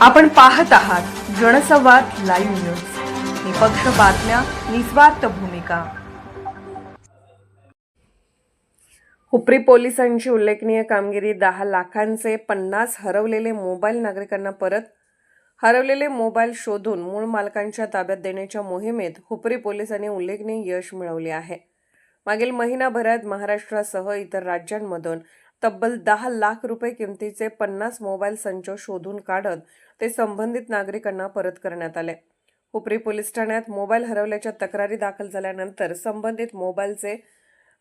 आपण पाहत आहात जनसंवाद लाईव्ह न्यूज, निपक्ष बातम्या, निस्वार्थ भूमिका. हुपरी पोलिसांची उल्लेखनीय कामगिरी. 10 लाखांचे 50 हरवलेले मोबाईल नागरिकांना परत. हरवलेले मोबाईल शोधून मूळ मालकांच्या ताब्यात देण्याच्या मोहिमेत हुपरी पोलिसांनी उल्लेखनीय यश मिळवले आहे. मागील महिनाभरात महाराष्ट्रासह इतर राज्यांमधून तब्बल 10 लाख रुपये किमतीचे 50 मोबाईल संच शोधून काढत ते संबंधित नागरिकांना परत करण्यात आले. हुपरी पोलीस ठाण्यात मोबाईल हरवल्याच्या तक्रारी दाखल झाल्यानंतर संबंधित मोबाईलचे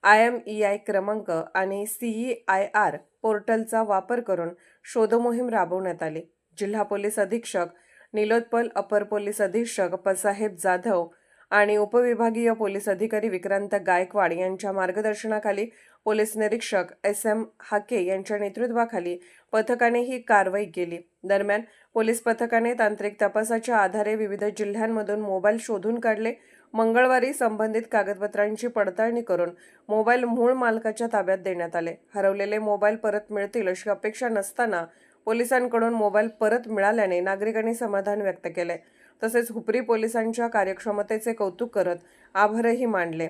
IMEI क्रमांक आणि CEIR पोर्टलचा वापर करून शोधमोहीम राबवण्यात आली. जिल्हा पोलीस अधीक्षक निलोत्पल, अपर पोलीस अधीक्षक पसाहेब जाधव आणि उपविभागीय पोलीस अधिकारी विक्रांत गायकवाड यांच्या मार्गदर्शनाखाली पोलीस निरीक्षक SM हाके यांच्या नेतृत्वाखाली पथकाने ही कारवाई केली. दरम्यान पोलीस पथकाने तांत्रिक तपासाच्या आधारे विविध जिल्ह्यांमधून मोबाईल शोधून काढले. मंगळवारी संबंधित कागदपत्रांची पडताळणी करून मोबाईल मूळ मालकाच्या ताब्यात देण्यात आले. हरवलेले मोबाईल परत मिळतील अशी अपेक्षा नसताना पोलिसांकडून मोबाईल परत मिळाल्याने नागरिकांनी समाधान व्यक्त केले. तसेच हुपरी पोलिसांच्या कार्यक्षमतेचे कौतुक करत आभारही मानले.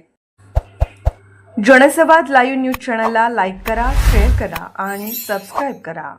जनसंवाद लाईव्ह न्यूज चॅनलला लाईक करा, शेअर करा आणि सबस्क्राईब करा.